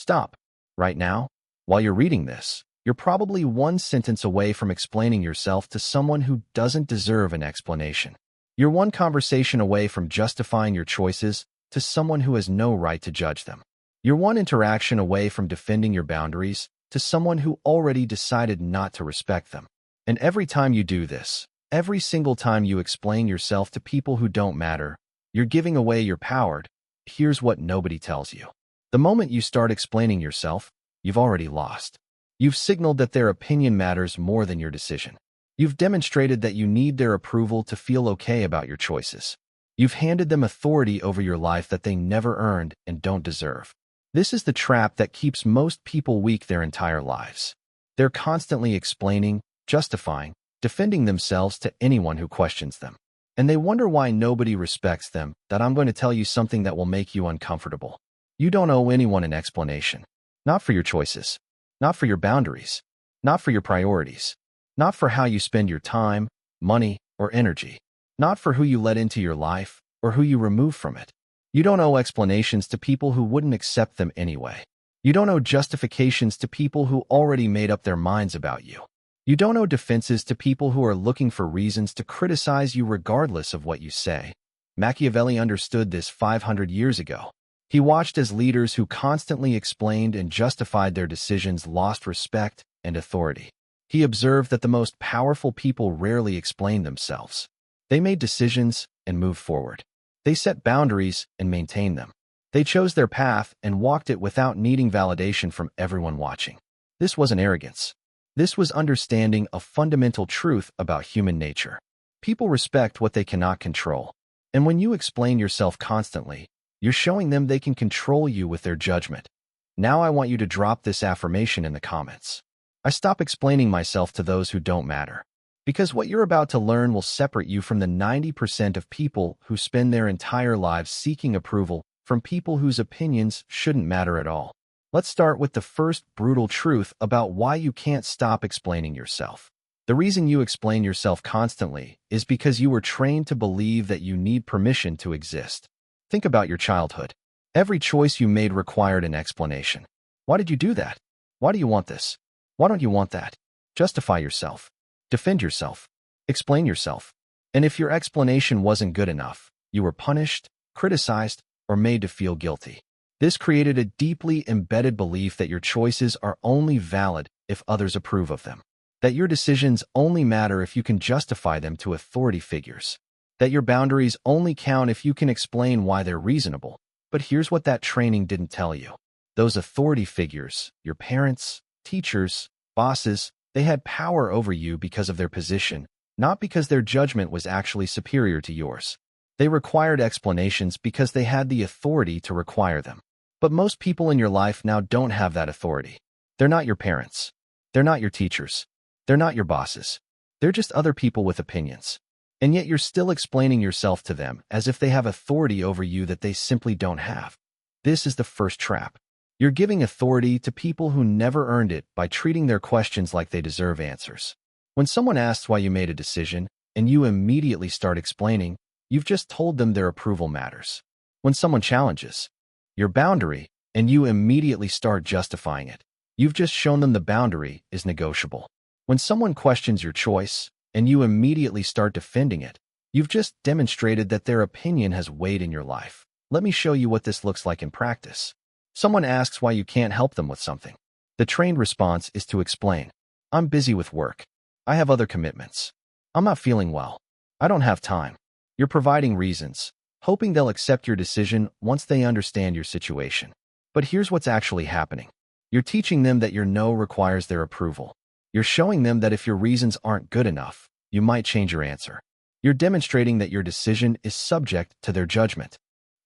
Stop. Right now, while you're reading this, you're probably one sentence away from explaining yourself to someone who doesn't deserve an explanation. You're one conversation away from justifying your choices to someone who has no right to judge them. You're one interaction away from defending your boundaries to someone who already decided not to respect them. And every time you do this, every single time you explain yourself to people who don't matter, you're giving away your power. Here's what nobody tells you. The moment you start explaining yourself, you've already lost. You've signaled that their opinion matters more than your decision. You've demonstrated that you need their approval to feel okay about your choices. You've handed them authority over your life that they never earned and don't deserve. This is the trap that keeps most people weak their entire lives. They're constantly explaining, justifying, defending themselves to anyone who questions them. And they wonder why nobody respects them. That I'm going to tell you something that will make you uncomfortable. You don't owe anyone an explanation. Not for your choices. Not for your boundaries. Not for your priorities. Not for how you spend your time, money, or energy. Not for who you let into your life or who you remove from it. You don't owe explanations to people who wouldn't accept them anyway. You don't owe justifications to people who already made up their minds about you. You don't owe defenses to people who are looking for reasons to criticize you regardless of what you say. Machiavelli understood this 500 years ago. He watched as leaders who constantly explained and justified their decisions lost respect and authority. He observed that the most powerful people rarely explained themselves. They made decisions and moved forward. They set boundaries and maintained them. They chose their path and walked it without needing validation from everyone watching. This wasn't arrogance. This was understanding a fundamental truth about human nature. People respect what they cannot control. And when you explain yourself constantly, you're showing them they can control you with their judgment. Now I want you to drop this affirmation in the comments. I stop explaining myself to those who don't matter. Because what you're about to learn will separate you from the 90% of people who spend their entire lives seeking approval from people whose opinions shouldn't matter at all. Let's start with the first brutal truth about why you can't stop explaining yourself. The reason you explain yourself constantly is because you were trained to believe that you need permission to exist. Think about your childhood. Every choice you made required an explanation. Why did you do that? Why do you want this? Why don't you want that? Justify yourself. Defend yourself. Explain yourself. And if your explanation wasn't good enough, you were punished, criticized, or made to feel guilty. This created a deeply embedded belief that your choices are only valid if others approve of them. That your decisions only matter if you can justify them to authority figures. That your boundaries only count if you can explain why they're reasonable. But here's what that training didn't tell you. Those authority figures, your parents, teachers, bosses, they had power over you because of their position, not because their judgment was actually superior to yours. They required explanations because they had the authority to require them. But most people in your life now don't have that authority. They're not your parents. They're not your teachers. They're not your bosses. They're just other people with opinions. And yet you're still explaining yourself to them as if they have authority over you that they simply don't have. This is the first trap. You're giving authority to people who never earned it by treating their questions like they deserve answers. When someone asks why you made a decision and you immediately start explaining, you've just told them their approval matters. When someone challenges your boundary and you immediately start justifying it, you've just shown them the boundary is negotiable. When someone questions your choice and you immediately start defending it, you've just demonstrated that their opinion has weight in your life. Let me show you what this looks like in practice. Someone asks why you can't help them with something. The trained response is to explain. I'm busy with work. I have other commitments. I'm not feeling well. I don't have time. You're providing reasons, hoping they'll accept your decision once they understand your situation. But here's what's actually happening. You're teaching them that your no requires their approval. You're showing them that if your reasons aren't good enough, you might change your answer. You're demonstrating that your decision is subject to their judgment.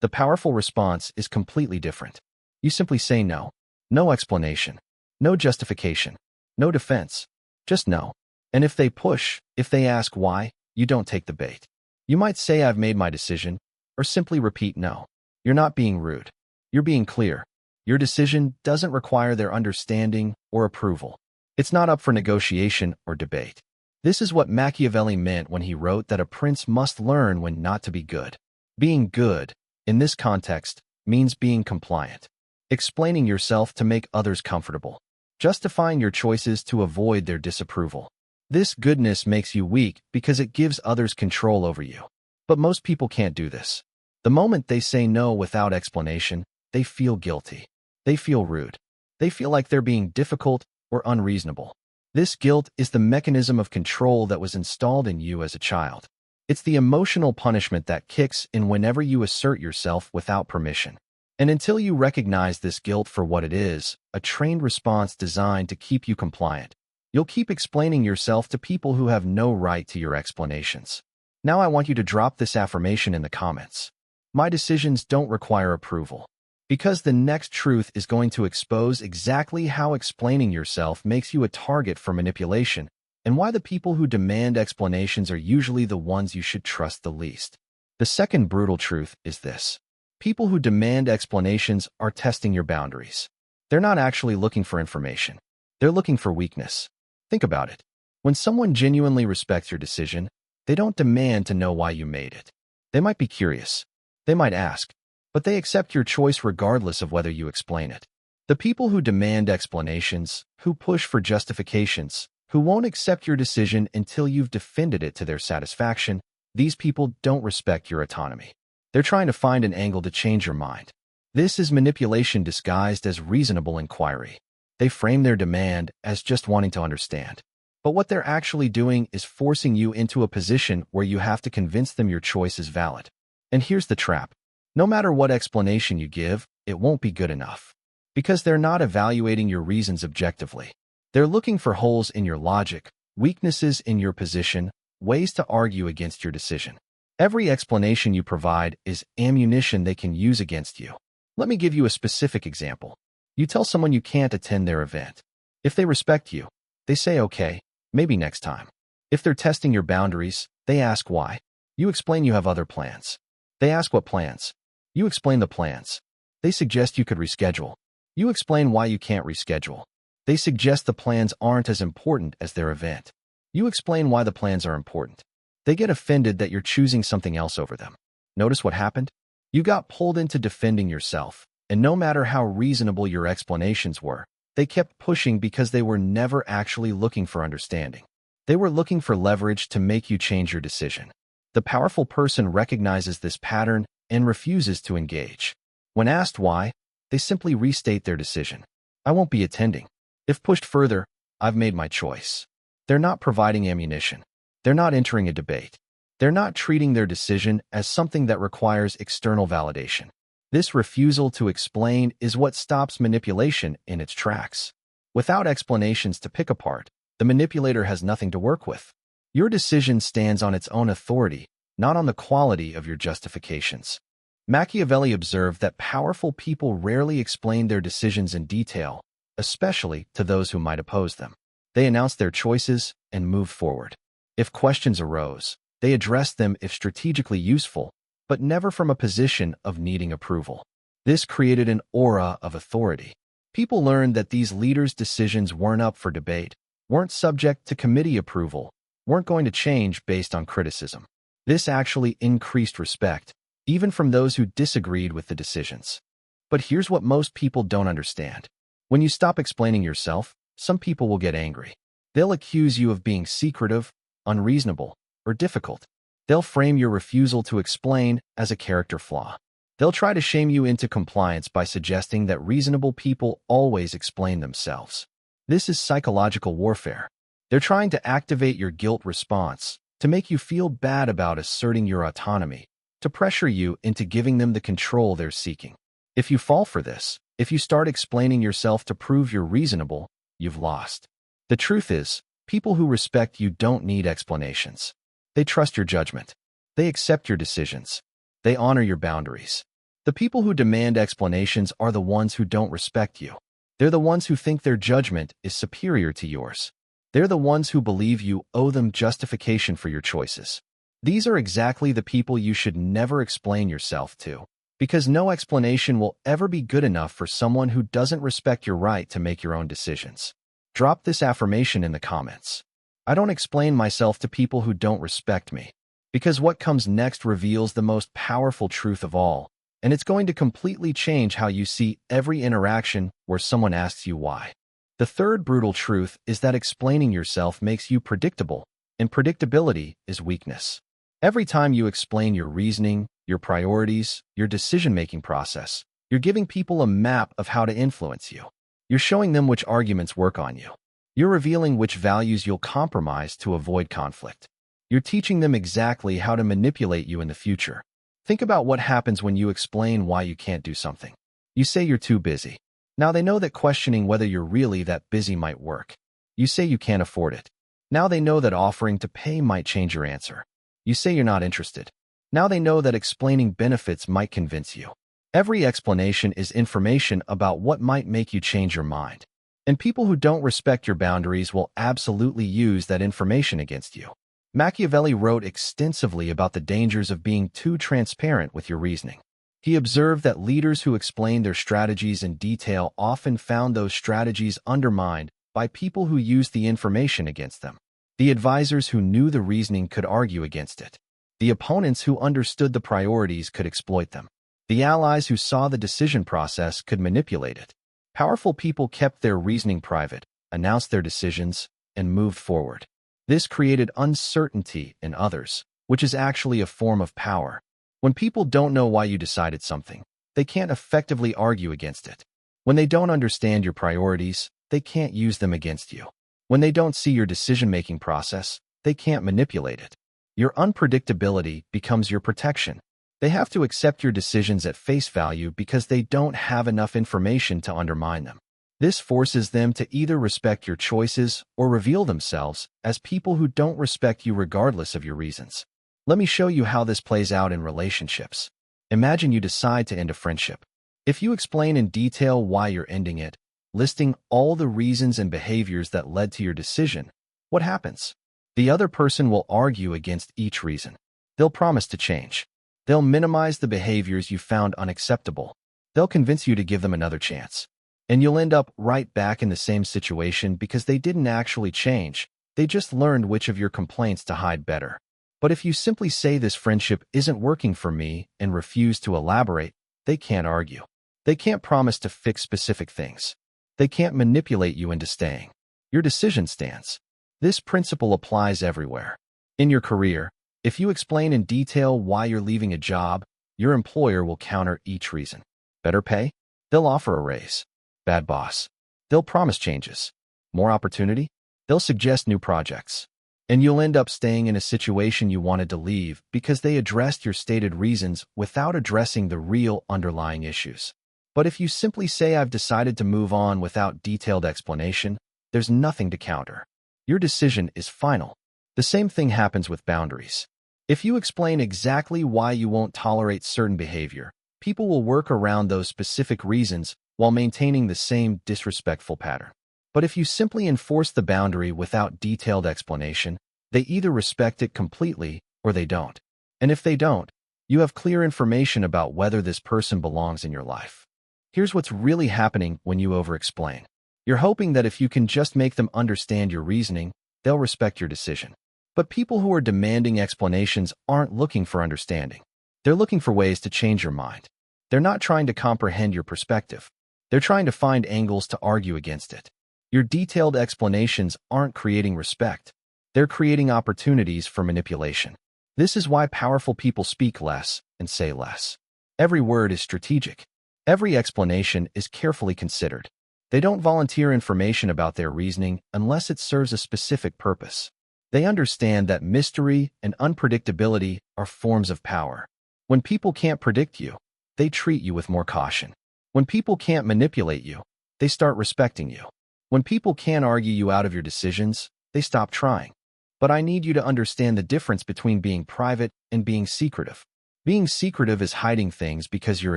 The powerful response is completely different. You simply say no. No explanation. No justification. No defense. Just no. And if they push, if they ask why, you don't take the bait. You might say I've made my decision, or simply repeat no. You're not being rude. You're being clear. Your decision doesn't require their understanding or approval. It's not up for negotiation or debate. This is what Machiavelli meant when he wrote that a prince must learn when not to be good. Being good, in this context, means being compliant. explaining yourself to make others comfortable, justifying your choices to avoid their disapproval. This goodness makes you weak because it gives others control over you. But most people can't do this. The moment they say no without explanation, they feel guilty. They feel rude. They feel like they're being difficult or unreasonable. This guilt is the mechanism of control that was installed in you as a child. It's the emotional punishment that kicks in whenever you assert yourself without permission. And until you recognize this guilt for what it is, a trained response designed to keep you compliant, you'll keep explaining yourself to people who have no right to your explanations. Now I want you to drop this affirmation in the comments. My decisions don't require approval. Because the next truth is going to expose exactly how explaining yourself makes you a target for manipulation, and why the people who demand explanations are usually the ones you should trust the least. The second brutal truth is this. People who demand explanations are testing your boundaries. They're not actually looking for information. They're looking for weakness. Think about it. When someone genuinely respects your decision, they don't demand to know why you made it. They might be curious. They might ask, but they accept your choice regardless of whether you explain it. The people who demand explanations, who push for justifications, who won't accept your decision until you've defended it to their satisfaction, these people don't respect your autonomy. They're trying to find an angle to change your mind. This is manipulation disguised as reasonable inquiry. They frame their demand as just wanting to understand. But what they're actually doing is forcing you into a position where you have to convince them your choice is valid. And here's the trap. No matter what explanation you give, it won't be good enough. Because they're not evaluating your reasons objectively. They're looking for holes in your logic, weaknesses in your position, ways to argue against your decision. Every explanation you provide is ammunition they can use against you. Let me give you a specific example. You tell someone you can't attend their event. If they respect you, they say okay, maybe next time. If they're testing your boundaries, they ask why. You explain you have other plans. They ask what plans. You explain the plans. They suggest you could reschedule. You explain why you can't reschedule. They suggest the plans aren't as important as their event. You explain why the plans are important. They get offended that you're choosing something else over them. Notice what happened? You got pulled into defending yourself, and no matter how reasonable your explanations were, they kept pushing because they were never actually looking for understanding. They were looking for leverage to make you change your decision. The powerful person recognizes this pattern and refuses to engage. When asked why, they simply restate their decision. I won't be attending. If pushed further, I've made my choice. They're not providing ammunition. They're not entering a debate. They're not treating their decision as something that requires external validation. This refusal to explain is what stops manipulation in its tracks. Without explanations to pick apart, the manipulator has nothing to work with. Your decision stands on its own authority, not on the quality of your justifications. Machiavelli observed that powerful people rarely explain their decisions in detail, especially to those who might oppose them. They announced their choices and moved forward. If questions arose, they addressed them if strategically useful, but never from a position of needing approval. This created an aura of authority. People learned that these leaders' decisions weren't up for debate, weren't subject to committee approval, weren't going to change based on criticism. This actually increased respect, even from those who disagreed with the decisions. But here's what most people don't understand. When you stop explaining yourself, some people will get angry. They'll accuse you of being secretive, unreasonable, or difficult. They'll frame your refusal to explain as a character flaw. They'll try to shame you into compliance by suggesting that reasonable people always explain themselves. This is psychological warfare. They're trying to activate your guilt response, to make you feel bad about asserting your autonomy, to pressure you into giving them the control they're seeking. If you fall for this, if you start explaining yourself to prove you're reasonable, you've lost. The truth is, people who respect you don't need explanations. They trust your judgment. They accept your decisions. They honor your boundaries. The people who demand explanations are the ones who don't respect you. They're the ones who think their judgment is superior to yours. They're the ones who believe you owe them justification for your choices. These are exactly the people you should never explain yourself to, because no explanation will ever be good enough for someone who doesn't respect your right to make your own decisions. Drop this affirmation in the comments. I don't explain myself to people who don't respect me, because what comes next reveals the most powerful truth of all. and it's going to completely change how you see every interaction where someone asks you why. The third brutal truth is that explaining yourself makes you predictable, and predictability is weakness. Every time you explain your reasoning, your priorities, your decision-making process, you're giving people a map of how to influence you. You're showing them which arguments work on you. You're revealing which values you'll compromise to avoid conflict. You're teaching them exactly how to manipulate you in the future. Think about what happens when you explain why you can't do something. You say you're too busy. Now they know that questioning whether you're really that busy might work. You say you can't afford it. Now they know that offering to pay might change your answer. You say you're not interested. Now they know that explaining benefits might convince you. Every explanation is information about what might make you change your mind. And people who don't respect your boundaries will absolutely use that information against you. Machiavelli wrote extensively about the dangers of being too transparent with your reasoning. He observed that leaders who explained their strategies in detail often found those strategies undermined by people who used the information against them. The advisors who knew the reasoning could argue against it. The opponents who understood the priorities could exploit them. The allies who saw the decision process could manipulate it. Powerful people kept their reasoning private, announced their decisions, and moved forward. This created uncertainty in others, which is actually a form of power. When people don't know why you decided something, they can't effectively argue against it. When they don't understand your priorities, they can't use them against you. When they don't see your decision-making process, they can't manipulate it. Your unpredictability becomes your protection. They have to accept your decisions at face value because they don't have enough information to undermine them. This forces them to either respect your choices or reveal themselves as people who don't respect you regardless of your reasons. Let me show you how this plays out in relationships. Imagine you decide to end a friendship. If you explain in detail why you're ending it, listing all the reasons and behaviors that led to your decision, what happens? The other person will argue against each reason. They'll promise to change. They'll minimize the behaviors you found unacceptable. They'll convince you to give them another chance. And you'll end up right back in the same situation because they didn't actually change. They just learned which of your complaints to hide better. But if you simply say this friendship isn't working for me and refuse to elaborate, they can't argue. They can't promise to fix specific things. They can't manipulate you into staying. Your decision stands. This principle applies everywhere. In your career, if you explain in detail why you're leaving a job, your employer will counter each reason. Better pay? They'll offer a raise. Bad boss? They'll promise changes. More opportunity? They'll suggest new projects. And you'll end up staying in a situation you wanted to leave because they addressed your stated reasons without addressing the real underlying issues. But if you simply say I've decided to move on without detailed explanation, there's nothing to counter. Your decision is final. The same thing happens with boundaries. If you explain exactly why you won't tolerate certain behavior, people will work around those specific reasons while maintaining the same disrespectful pattern. But if you simply enforce the boundary without detailed explanation, they either respect it completely or they don't. And if they don't, you have clear information about whether this person belongs in your life. Here's what's really happening when you over-explain. You're hoping that if you can just make them understand your reasoning, they'll respect your decision. But people who are demanding explanations aren't looking for understanding. They're looking for ways to change your mind. They're not trying to comprehend your perspective. They're trying to find angles to argue against it. Your detailed explanations aren't creating respect. They're creating opportunities for manipulation. This is why powerful people speak less and say less. Every word is strategic. Every explanation is carefully considered. They don't volunteer information about their reasoning unless it serves a specific purpose. They understand that mystery and unpredictability are forms of power. When people can't predict you, they treat you with more caution. When people can't manipulate you, they start respecting you. When people can't argue you out of your decisions, they stop trying. But I need you to understand the difference between being private and being secretive. Being secretive is hiding things because you're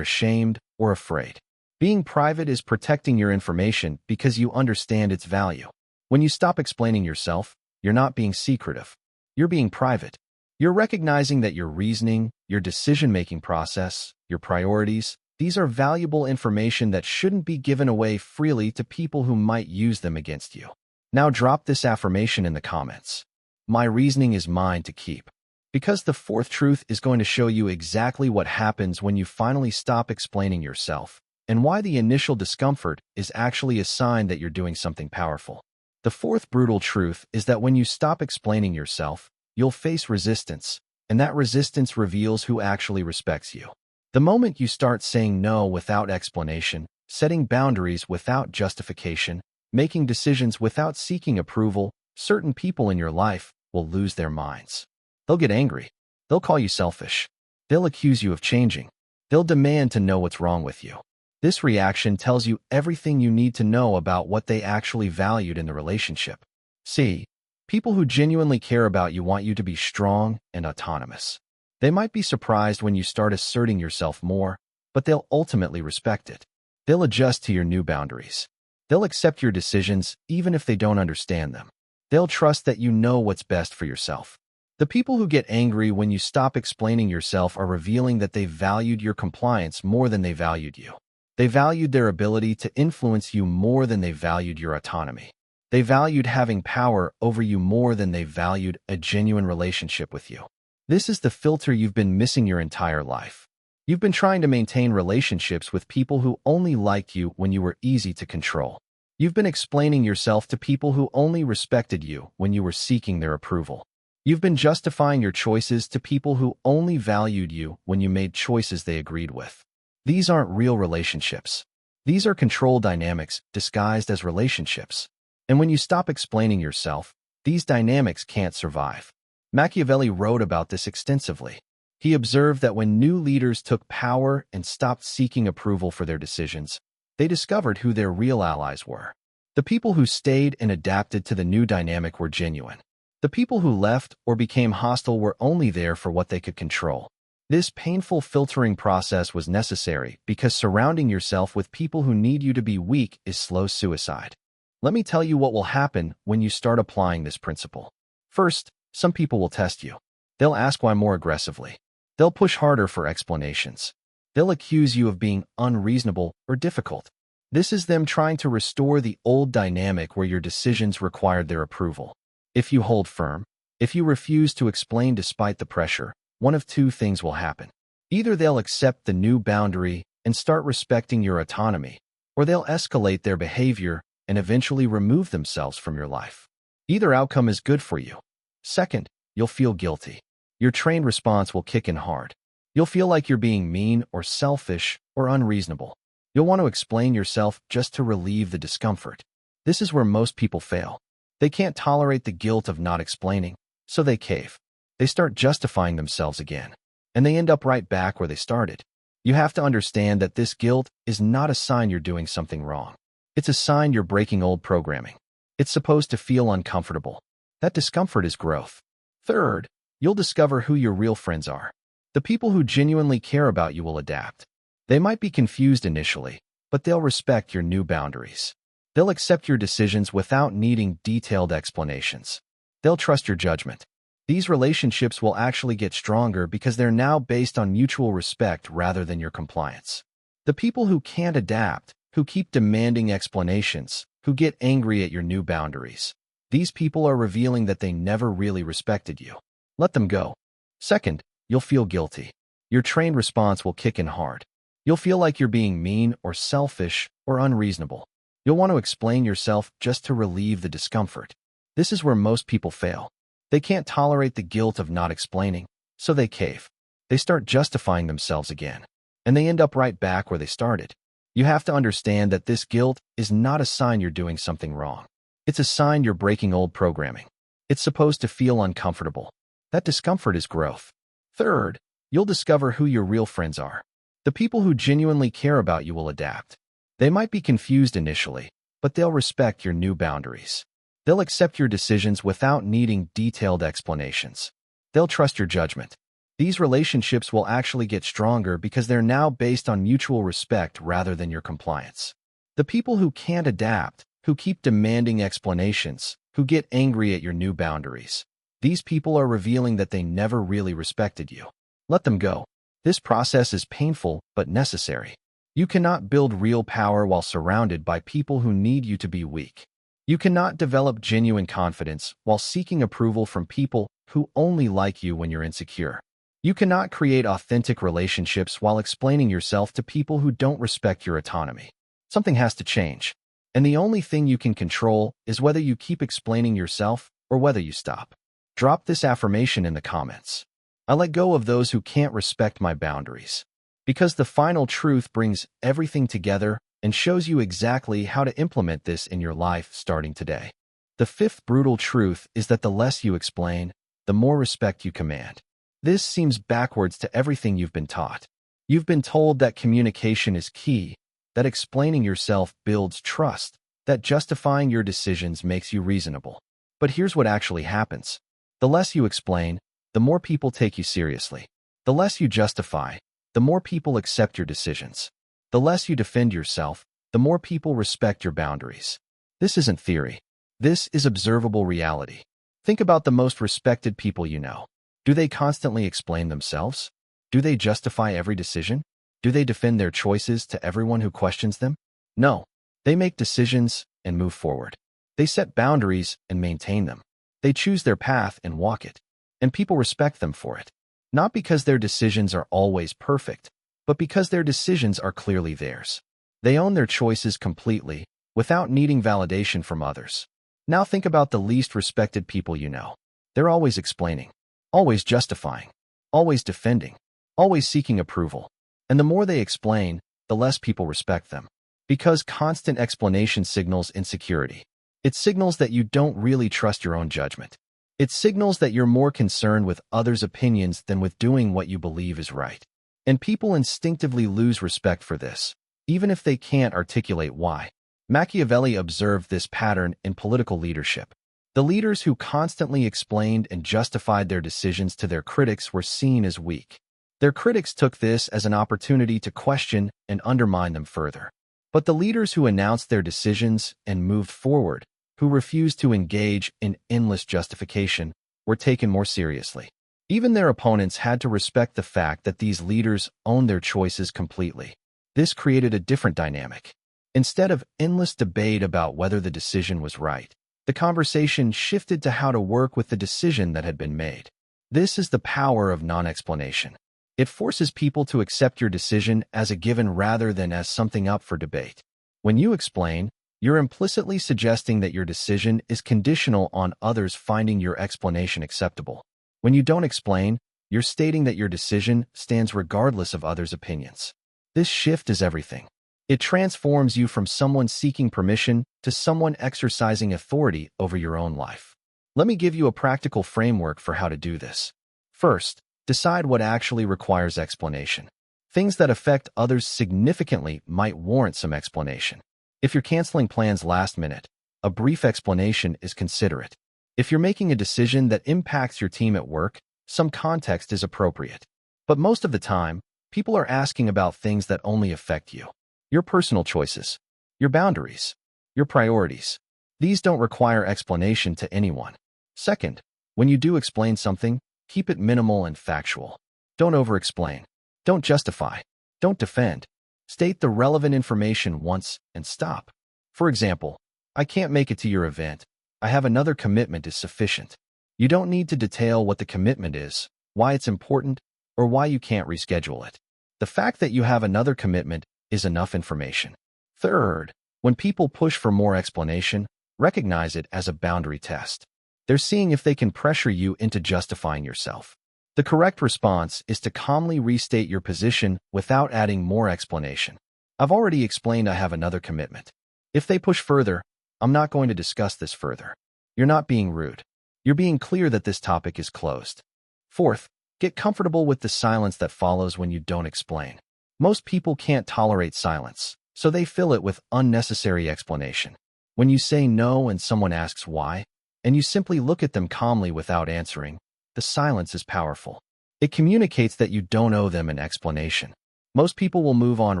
ashamed or afraid. Being private is protecting your information because you understand its value. When you stop explaining yourself, you're not being secretive. You're being private. You're recognizing that your reasoning, your decision-making process, your priorities, these are valuable information that shouldn't be given away freely to people who might use them against you. Now drop this affirmation in the comments. My reasoning is mine to keep. Because the fourth truth is going to show you exactly what happens when you finally stop explaining yourself, and why the initial discomfort is actually a sign that you're doing something powerful. The fourth brutal truth is that when you stop explaining yourself, you'll face resistance, and that resistance reveals who actually respects you. The moment you start saying no without explanation, setting boundaries without justification, making decisions without seeking approval, certain people in your life will lose their minds. They'll get angry. They'll call you selfish. They'll accuse you of changing. They'll demand to know what's wrong with you. This reaction tells you everything you need to know about what they actually valued in the relationship. See, people who genuinely care about you want you to be strong and autonomous. They might be surprised when you start asserting yourself more, but they'll ultimately respect it. They'll adjust to your new boundaries. They'll accept your decisions even if they don't understand them. They'll trust that you know what's best for yourself. The people who get angry when you stop explaining yourself are revealing that they valued your compliance more than they valued you. They valued their ability to influence you more than they valued your autonomy. They valued having power over you more than they valued a genuine relationship with you. This is the filter you've been missing your entire life. You've been trying to maintain relationships with people who only liked you when you were easy to control. You've been explaining yourself to people who only respected you when you were seeking their approval. You've been justifying your choices to people who only valued you when you made choices they agreed with. These aren't real relationships. These are control dynamics disguised as relationships. And when you stop explaining yourself, these dynamics can't survive. Machiavelli wrote about this extensively. He observed that when new leaders took power and stopped seeking approval for their decisions, they discovered who their real allies were. The people who stayed and adapted to the new dynamic were genuine. The people who left or became hostile were only there for what they could control. This painful filtering process was necessary because surrounding yourself with people who need you to be weak is slow suicide. Let me tell you what will happen when you start applying this principle. First, some people will test you. They'll ask why more aggressively. They'll push harder for explanations. They'll accuse you of being unreasonable or difficult. This is them trying to restore the old dynamic where your decisions required their approval. If you hold firm, if you refuse to explain despite the pressure, one of two things will happen. Either they'll accept the new boundary and start respecting your autonomy, or they'll escalate their behavior and eventually remove themselves from your life. Either outcome is good for you. Second, you'll feel guilty. Your trained response will kick in hard. You'll feel like you're being mean or selfish or unreasonable. You'll want to explain yourself just to relieve the discomfort. This is where most people fail. They can't tolerate the guilt of not explaining, so they cave. They start justifying themselves again, and they end up right back where they started. You have to understand that this guilt is not a sign you're doing something wrong. It's a sign you're breaking old programming. It's supposed to feel uncomfortable. That discomfort is growth. Third, you'll discover who your real friends are. The people who genuinely care about you will adapt. They might be confused initially, but they'll respect your new boundaries. They'll accept your decisions without needing detailed explanations. They'll trust your judgment. These relationships will actually get stronger because they're now based on mutual respect rather than your compliance. The people who can't adapt, who keep demanding explanations, who get angry at your new boundaries, these people are revealing that they never really respected you. Let them go. Second, you'll feel guilty. Your trained response will kick in hard. You'll feel like you're being mean or selfish or unreasonable. You'll want to explain yourself just to relieve the discomfort. This is where most people fail. They can't tolerate the guilt of not explaining, so they cave. They start justifying themselves again, and they end up right back where they started. You have to understand that this guilt is not a sign you're doing something wrong. It's a sign you're breaking old programming. It's supposed to feel uncomfortable. That discomfort is growth. Third, you'll discover who your real friends are. The people who genuinely care about you will adapt. They might be confused initially, but they'll respect your new boundaries. They'll accept your decisions without needing detailed explanations. They'll trust your judgment. These relationships will actually get stronger because they're now based on mutual respect rather than your compliance. The people who can't adapt, who keep demanding explanations, who get angry at your new boundaries, these people are revealing that they never really respected you. Let them go. This process is painful but necessary. You cannot build real power while surrounded by people who need you to be weak. You cannot develop genuine confidence while seeking approval from people who only like you when you're insecure. You cannot create authentic relationships while explaining yourself to people who don't respect your autonomy. Something has to change. And the only thing you can control is whether you keep explaining yourself or whether you stop. Drop this affirmation in the comments. I let go of those who can't respect my boundaries. Because the final truth brings everything together and shows you exactly how to implement this in your life starting today. The fifth brutal truth is that the less you explain, the more respect you command. This seems backwards to everything you've been taught. You've been told that communication is key, that explaining yourself builds trust, that justifying your decisions makes you reasonable. But here's what actually happens. The less you explain, the more people take you seriously. The less you justify, the more people accept your decisions. The less you defend yourself, the more people respect your boundaries. This isn't theory. This is observable reality. Think about the most respected people you know. Do they constantly explain themselves? Do they justify every decision? Do they defend their choices to everyone who questions them? No. They make decisions and move forward. They set boundaries and maintain them. They choose their path and walk it. And people respect them for it. Not because their decisions are always perfect, but because their decisions are clearly theirs. They own their choices completely, without needing validation from others. Now think about the least respected people you know. They're always explaining, always justifying, always defending, always seeking approval. And the more they explain, the less people respect them. Because constant explanation signals insecurity. It signals that you don't really trust your own judgment. It signals that you're more concerned with others' opinions than with doing what you believe is right. And people instinctively lose respect for this, even if they can't articulate why. Machiavelli observed this pattern in political leadership. The leaders who constantly explained and justified their decisions to their critics were seen as weak. Their critics took this as an opportunity to question and undermine them further. But the leaders who announced their decisions and moved forward, who refused to engage in endless justification, were taken more seriously. Even their opponents had to respect the fact that these leaders owned their choices completely. This created a different dynamic. Instead of endless debate about whether the decision was right, the conversation shifted to how to work with the decision that had been made. This is the power of non-explanation. It forces people to accept your decision as a given rather than as something up for debate. When you explain, you're implicitly suggesting that your decision is conditional on others finding your explanation acceptable. When you don't explain, you're stating that your decision stands regardless of others' opinions. This shift is everything. It transforms you from someone seeking permission to someone exercising authority over your own life. Let me give you a practical framework for how to do this. First, decide what actually requires explanation. Things that affect others significantly might warrant some explanation. If you're canceling plans last minute, a brief explanation is considerate. If you're making a decision that impacts your team at work, some context is appropriate. But most of the time, people are asking about things that only affect you. Your personal choices, your boundaries, your priorities. These don't require explanation to anyone. Second, when you do explain something, keep it minimal and factual. Don't over-explain. Don't justify. Don't defend. State the relevant information once and stop. For example, I can't make it to your event. I have another commitment is sufficient. You don't need to detail what the commitment is, why it's important, or why you can't reschedule it. The fact that you have another commitment is enough information. Third, when people push for more explanation, recognize it as a boundary test. They're seeing if they can pressure you into justifying yourself. The correct response is to calmly restate your position without adding more explanation. I've already explained I have another commitment. If they push further, I'm not going to discuss this further. You're not being rude. You're being clear that this topic is closed. Fourth, get comfortable with the silence that follows when you don't explain. Most people can't tolerate silence, so they fill it with unnecessary explanation. When you say no and someone asks why, and you simply look at them calmly without answering, the silence is powerful. It communicates that you don't owe them an explanation. Most people will move on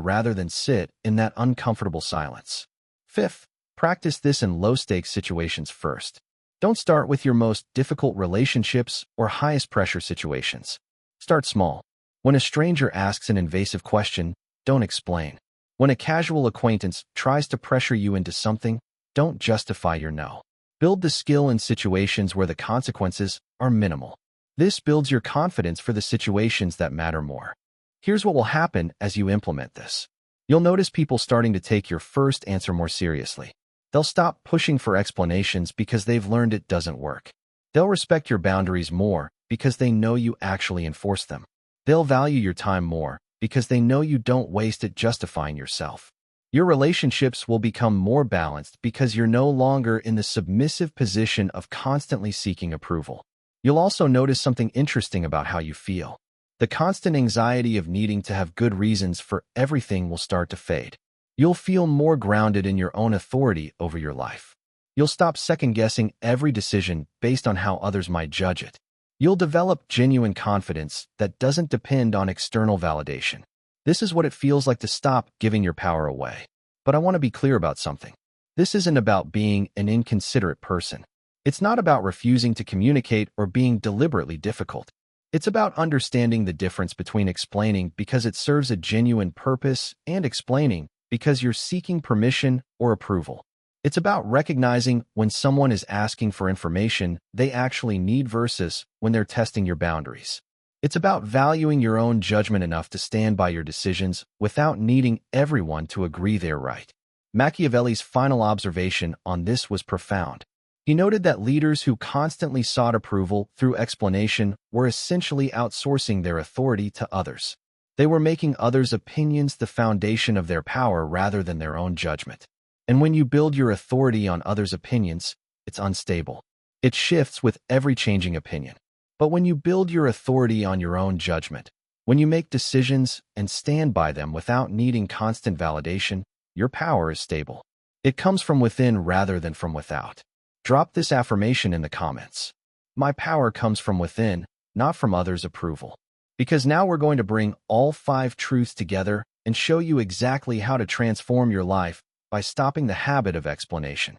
rather than sit in that uncomfortable silence. Fifth, practice this in low-stakes situations first. Don't start with your most difficult relationships or highest-pressure situations. Start small. When a stranger asks an invasive question, don't explain. When a casual acquaintance tries to pressure you into something, don't justify your no. Build the skill in situations where the consequences are minimal. This builds your confidence for the situations that matter more. Here's what will happen as you implement this. You'll notice people starting to take your first answer more seriously. They'll stop pushing for explanations because they've learned it doesn't work. They'll respect your boundaries more because they know you actually enforce them. They'll value your time more because they know you don't waste it justifying yourself. Your relationships will become more balanced because you're no longer in the submissive position of constantly seeking approval. You'll also notice something interesting about how you feel. The constant anxiety of needing to have good reasons for everything will start to fade. You'll feel more grounded in your own authority over your life. You'll stop second-guessing every decision based on how others might judge it. You'll develop genuine confidence that doesn't depend on external validation. This is what it feels like to stop giving your power away. But I want to be clear about something. This isn't about being an inconsiderate person. It's not about refusing to communicate or being deliberately difficult. It's about understanding the difference between explaining because it serves a genuine purpose and explaining because you're seeking permission or approval. It's about recognizing when someone is asking for information they actually need versus when they're testing your boundaries. It's about valuing your own judgment enough to stand by your decisions without needing everyone to agree they're right. Machiavelli's final observation on this was profound. He noted that leaders who constantly sought approval through explanation were essentially outsourcing their authority to others. They were making others' opinions the foundation of their power rather than their own judgment. And when you build your authority on others' opinions, it's unstable. It shifts with every changing opinion. But when you build your authority on your own judgment, when you make decisions and stand by them without needing constant validation, your power is stable. It comes from within rather than from without. Drop this affirmation in the comments. My power comes from within, not from others' approval. Because now we're going to bring all 5 truths together and show you exactly how to transform your life by stopping the habit of explanation.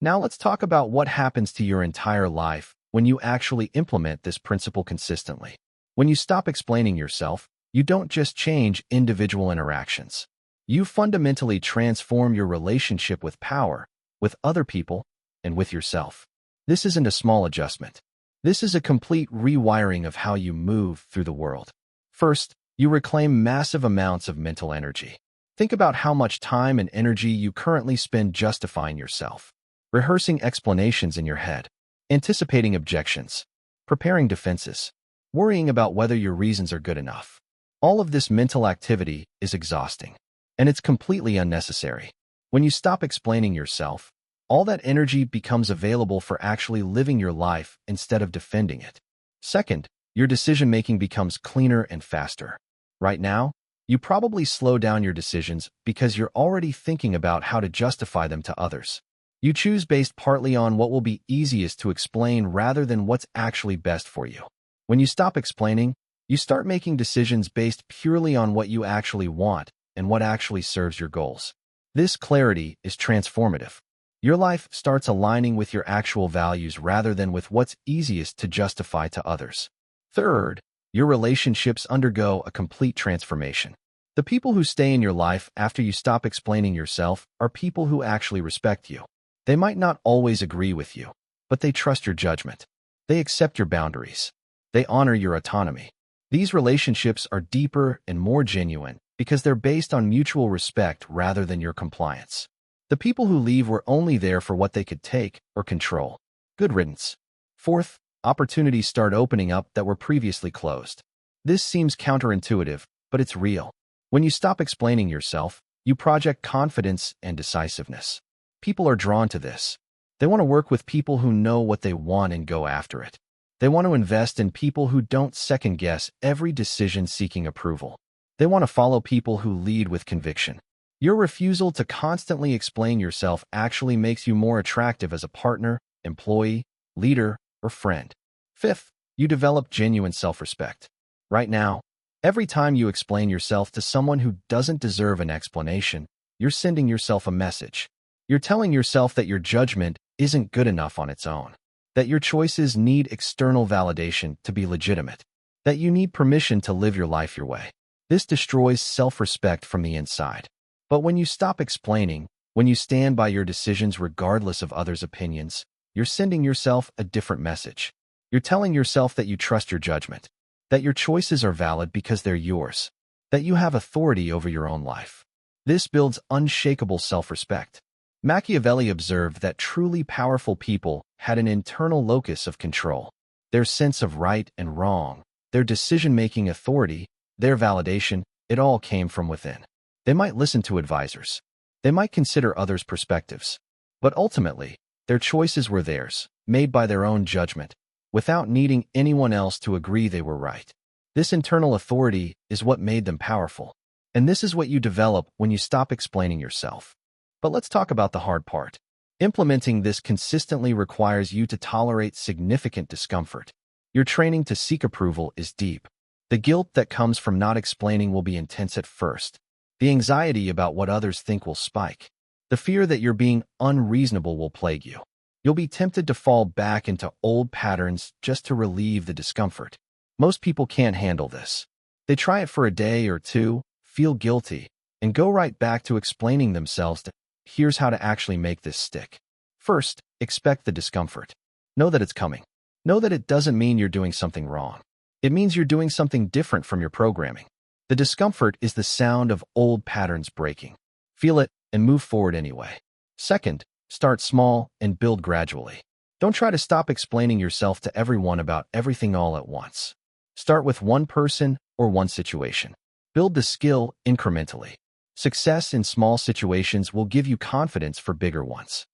Now let's talk about what happens to your entire life when you actually implement this principle consistently. When you stop explaining yourself, you don't just change individual interactions. You fundamentally transform your relationship with power, with other people, and with yourself. This isn't a small adjustment. This is a complete rewiring of how you move through the world. First, you reclaim massive amounts of mental energy. Think about how much time and energy you currently spend justifying yourself, rehearsing explanations in your head, anticipating objections, preparing defenses, worrying about whether your reasons are good enough. All of this mental activity is exhausting, and it's completely unnecessary. When you stop explaining yourself, all that energy becomes available for actually living your life instead of defending it. Second, your decision-making becomes cleaner and faster. Right now, you probably slow down your decisions because you're already thinking about how to justify them to others. You choose based partly on what will be easiest to explain rather than what's actually best for you. When you stop explaining, you start making decisions based purely on what you actually want and what actually serves your goals. This clarity is transformative. Your life starts aligning with your actual values rather than with what's easiest to justify to others. Third, your relationships undergo a complete transformation. The people who stay in your life after you stop explaining yourself are people who actually respect you. They might not always agree with you, but they trust your judgment. They accept your boundaries. They honor your autonomy. These relationships are deeper and more genuine because they're based on mutual respect rather than your compliance. The people who leave were only there for what they could take or control. Good riddance. Fourth, opportunities start opening up that were previously closed. This seems counterintuitive, but it's real. When you stop explaining yourself, you project confidence and decisiveness. People are drawn to this. They want to work with people who know what they want and go after it. They want to invest in people who don't second-guess every decision seeking approval. They want to follow people who lead with conviction. Your refusal to constantly explain yourself actually makes you more attractive as a partner, employee, leader, or friend. Fifth, you develop genuine self-respect. Right now, every time you explain yourself to someone who doesn't deserve an explanation, you're sending yourself a message. You're telling yourself that your judgment isn't good enough on its own, that your choices need external validation to be legitimate, that you need permission to live your life your way. This destroys self-respect from the inside. But when you stop explaining, When you stand by your decisions regardless of others' opinions, you're sending yourself a different message. You're telling yourself that you trust your judgment, that your choices are valid because they're yours, that you have authority over your own life. This builds unshakable self-respect. Machiavelli observed that truly powerful people had an internal locus of control. Their sense of right and wrong, their decision-making authority, their validation, it all came from within. They might listen to advisors. They might consider others' perspectives. But ultimately, their choices were theirs, made by their own judgment, without needing anyone else to agree they were right. This internal authority is what made them powerful. And this is what you develop when you stop explaining yourself. But let's talk about the hard part. Implementing this consistently requires you to tolerate significant discomfort. Your training to seek approval is deep. The guilt that comes from not explaining will be intense at first. The anxiety about what others think will spike. The fear that you're being unreasonable will plague you. You'll be tempted to fall back into old patterns just to relieve the discomfort. Most people can't handle this. They try it for a day or two, feel guilty, and go right back to explaining themselves to, here's how to actually make this stick. First, expect the discomfort. Know that it's coming. Know that it doesn't mean you're doing something wrong. It means you're doing something different from your programming. The discomfort is the sound of old patterns breaking. Feel it and move forward anyway. Second, start small and build gradually. Don't try to stop explaining yourself to everyone about everything all at once. Start with one person or one situation. Build the skill incrementally. Success in small situations will give you confidence for bigger ones.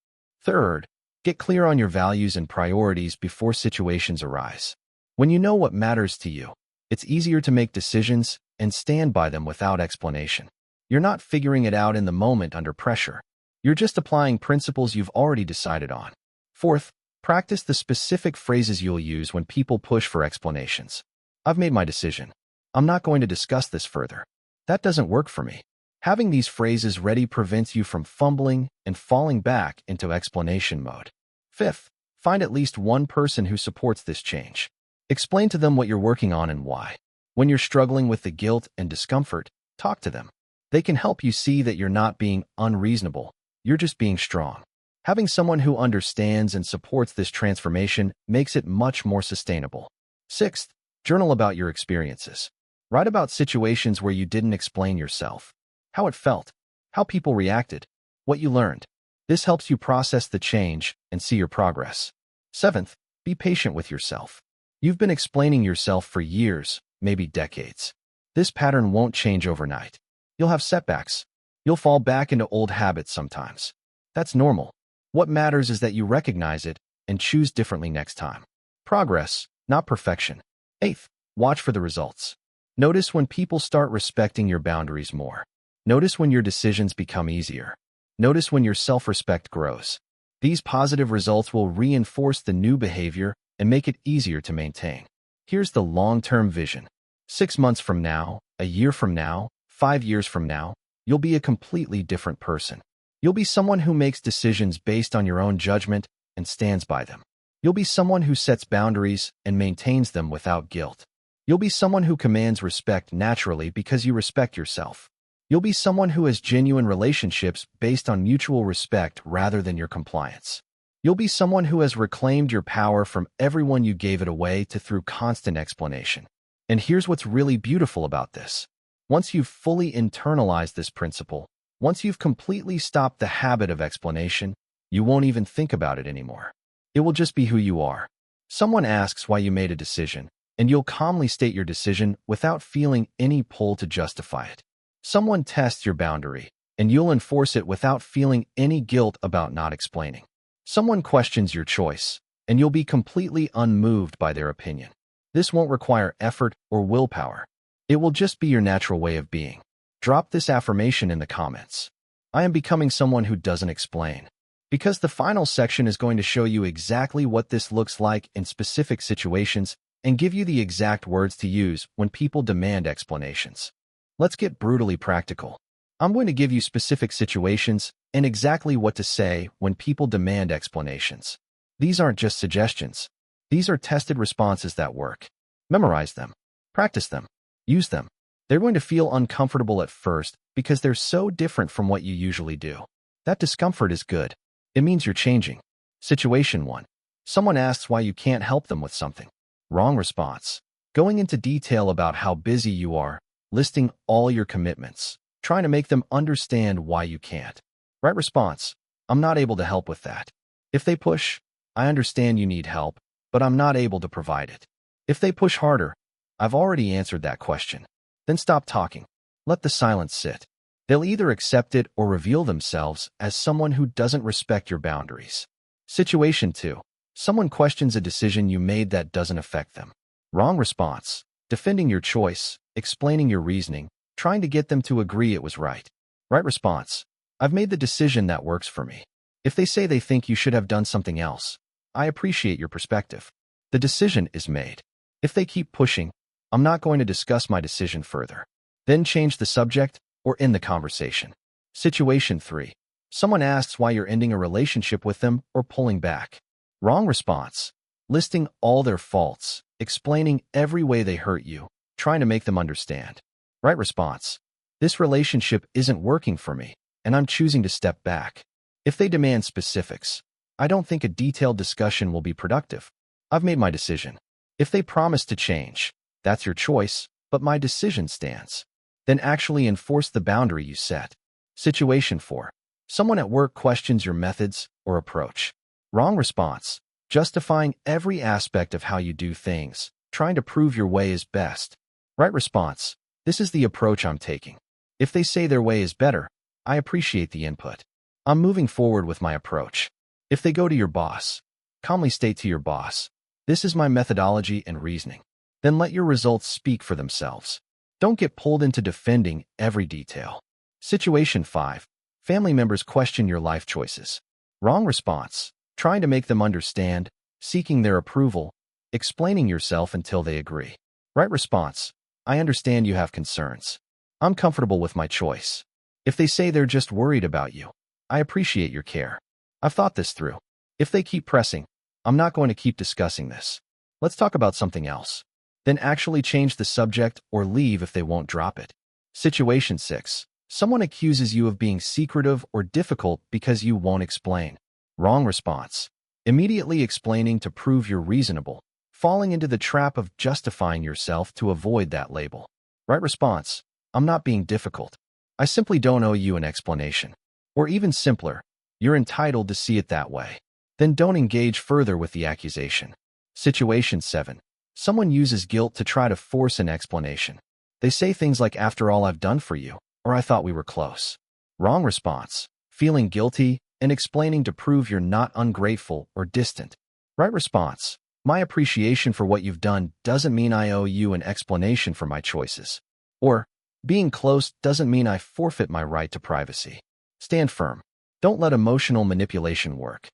Third, get clear on your values and priorities before situations arise. When you know what matters to you, it's easier to make decisions and stand by them without explanation. You're not figuring it out in the moment under pressure. You're just applying principles you've already decided on. Fourth, practice the specific phrases you'll use when people push for explanations. I've made my decision. I'm not going to discuss this further. That doesn't work for me. Having these phrases ready prevents you from fumbling and falling back into explanation mode. Fifth, find at least one person who supports this change. Explain to them what you're working on and why. When you're struggling with the guilt and discomfort, talk to them. They can help you see that you're not being unreasonable. You're just being strong. Having someone who understands and supports this transformation makes it much more sustainable. Sixth, journal about your experiences. Write about situations where you didn't explain yourself, how it felt, how people reacted, what you learned. This helps you process the change and see your progress. Seventh, be patient with yourself. You've been explaining yourself for years, maybe decades. This pattern won't change overnight. You'll have setbacks. You'll fall back into old habits sometimes. That's normal. What matters is that you recognize it and choose differently next time. Progress, not perfection. Eighth, watch for the results. Notice when people start respecting your boundaries more. Notice when your decisions become easier. Notice when your self-respect grows. These positive results will reinforce the new behavior and make it easier to maintain. Here's the long-term vision. 6 months from now, a year from now, 5 years from now, you'll be a completely different person. You'll be someone who makes decisions based on your own judgment and stands by them. You'll be someone who sets boundaries and maintains them without guilt. You'll be someone who commands respect naturally because you respect yourself. You'll be someone who has genuine relationships based on mutual respect rather than your compliance. You'll be someone who has reclaimed your power from everyone you gave it away to through constant explanation. And here's what's really beautiful about this. Once you've fully internalized this principle, once you've completely stopped the habit of explanation, you won't even think about it anymore. It will just be who you are. Someone asks why you made a decision, and you'll calmly state your decision without feeling any pull to justify it. Someone tests your boundary, and you'll enforce it without feeling any guilt about not explaining. Someone questions your choice, and you'll be completely unmoved by their opinion. This won't require effort or willpower. It will just be your natural way of being. Drop this affirmation in the comments. I am becoming someone who doesn't explain. Because the final section is going to show you exactly what this looks like in specific situations and give you the exact words to use when people demand explanations. Let's get brutally practical. I'm going to give you specific situations and exactly what to say when people demand explanations. These aren't just suggestions. These are tested responses that work. Memorize them. Practice them. Use them. They're going to feel uncomfortable at first because they're so different from what you usually do. That discomfort is good. It means you're changing. Situation 1. Someone asks why you can't help them with something. Wrong response. Going into detail about how busy you are, listing all your commitments, trying to make them understand why you can't. Right response. I'm not able to help with that. If they push, I understand you need help, but I'm not able to provide it. If they push harder, I've already answered that question. Then stop talking. Let the silence sit. They'll either accept it or reveal themselves as someone who doesn't respect your boundaries. Situation 2. Someone questions a decision you made that doesn't affect them. Wrong response. Defending your choice, explaining your reasoning, trying to get them to agree it was right. Right response. I've made the decision that works for me. If they say they think you should have done something else, I appreciate your perspective. The decision is made. If they keep pushing, I'm not going to discuss my decision further. Then change the subject or end the conversation. Situation 3. Someone asks why you're ending a relationship with them or pulling back. Wrong response. Listing all their faults, explaining every way they hurt you, trying to make them understand. Right response. This relationship isn't working for me, and I'm choosing to step back. If they demand specifics, I don't think a detailed discussion will be productive. I've made my decision. If they promise to change, that's your choice, but my decision stands. Then actually enforce the boundary you set. Situation 4. Someone at work questions your methods or approach. Wrong response. Justifying every aspect of how you do things, trying to prove your way is best. Right response. This is the approach I'm taking. If they say their way is better, I appreciate the input. I'm moving forward with my approach. If they go to your boss, calmly state to your boss, this is my methodology and reasoning. Then let your results speak for themselves. Don't get pulled into defending every detail. Situation 5. Family members question your life choices. Wrong response. Trying to make them understand, seeking their approval, explaining yourself until they agree. Right response. I understand you have concerns. I'm comfortable with my choice. If they say they're just worried about you, I appreciate your care. I've thought this through. If they keep pressing, I'm not going to keep discussing this. Let's talk about something else. Then actually change the subject or leave if they won't drop it. Situation 6. Someone accuses you of being secretive or difficult because you won't explain. Wrong response. Immediately explaining to prove you're reasonable, falling into the trap of justifying yourself to avoid that label. Right response. I'm not being difficult. I simply don't owe you an explanation. Or even simpler, you're entitled to see it that way. Then don't engage further with the accusation. Situation 7. Someone uses guilt to try to force an explanation. They say things like, after all I've done for you, or I thought we were close. Wrong response. Feeling guilty and explaining to prove you're not ungrateful or distant. Right response. My appreciation for what you've done doesn't mean I owe you an explanation for my choices. Or, being close doesn't mean I forfeit my right to privacy. Stand firm. Don't let emotional manipulation work.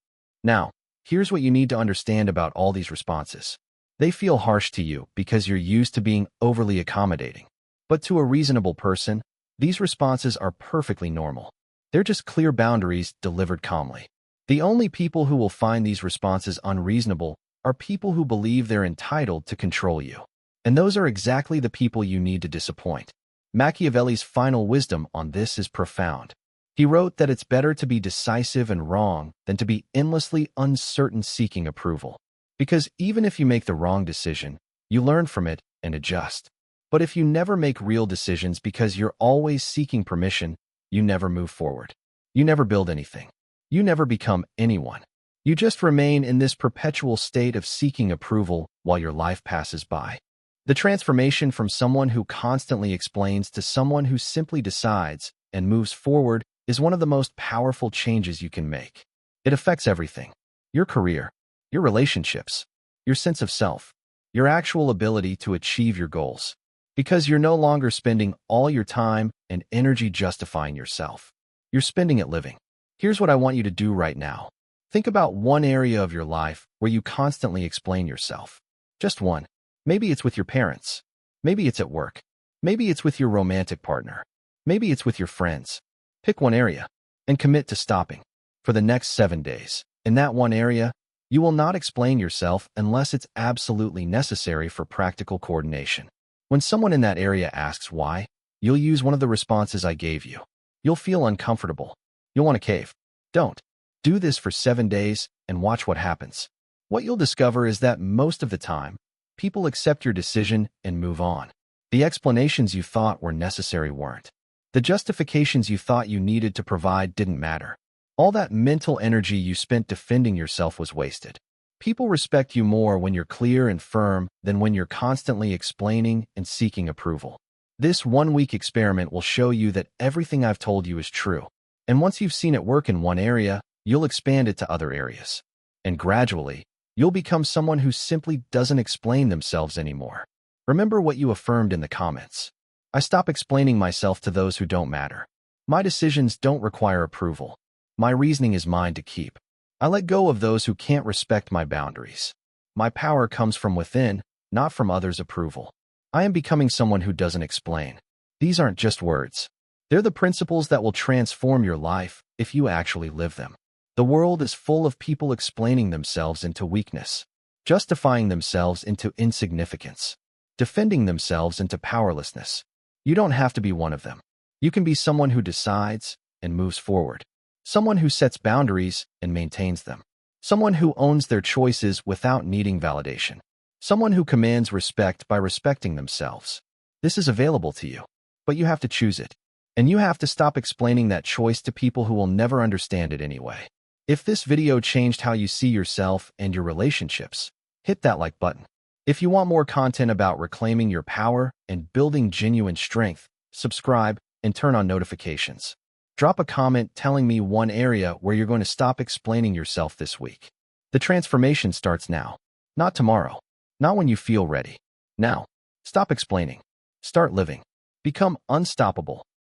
Now, here's what you need to understand about all these responses. They feel harsh to you because you're used to being overly accommodating. But to a reasonable person, these responses are perfectly normal. They're just clear boundaries delivered calmly. The only people who will find these responses unreasonable are people who believe they're entitled to control you. And those are exactly the people you need to disappoint. Machiavelli's final wisdom on this is profound. He wrote that it's better to be decisive and wrong than to be endlessly uncertain seeking approval. Because even if you make the wrong decision, you learn from it and adjust. But if you never make real decisions because you're always seeking permission, you never move forward. You never build anything. You never become anyone. You just remain in this perpetual state of seeking approval while your life passes by. The transformation from someone who constantly explains to someone who simply decides and moves forward is one of the most powerful changes you can make. It affects everything. Your career, your relationships, your sense of self, your actual ability to achieve your goals. Because you're no longer spending all your time and energy justifying yourself. You're spending it living. Here's what I want you to do right now. Think about one area of your life where you constantly explain yourself. Just one. Maybe it's with your parents. Maybe it's at work. Maybe it's with your romantic partner. Maybe it's with your friends. Pick one area and commit to stopping. For the next 7 days, in that one area, you will not explain yourself unless it's absolutely necessary for practical coordination. When someone in that area asks why, you'll use one of the responses I gave you. You'll feel uncomfortable. You'll want to cave. Don't. Do this for 7 days and watch what happens. What you'll discover is that most of the time, people accept your decision and move on. The explanations you thought were necessary weren't. The justifications you thought you needed to provide didn't matter. All that mental energy you spent defending yourself was wasted. People respect you more when you're clear and firm than when you're constantly explaining and seeking approval. This one-week experiment will show you that everything I've told you is true. And once you've seen it work in one area, you'll expand it to other areas. And gradually, you'll become someone who simply doesn't explain themselves anymore. Remember what you affirmed in the comments. I stop explaining myself to those who don't matter. My decisions don't require approval. My reasoning is mine to keep. I let go of those who can't respect my boundaries. My power comes from within, not from others' approval. I am becoming someone who doesn't explain. These aren't just words. They're the principles that will transform your life if you actually live them. The world is full of people explaining themselves into weakness, justifying themselves into insignificance, defending themselves into powerlessness. You don't have to be one of them. You can be someone who decides and moves forward. Someone who sets boundaries and maintains them. Someone who owns their choices without needing validation. Someone who commands respect by respecting themselves. This is available to you, but you have to choose it. And you have to stop explaining that choice to people who will never understand it anyway. If this video changed how you see yourself and your relationships, hit that like button. If you want more content about reclaiming your power and building genuine strength, subscribe and turn on notifications. Drop a comment telling me one area where you're going to stop explaining yourself this week. The transformation starts now, not tomorrow, not when you feel ready. Now, stop explaining. Start living. Become unstoppable.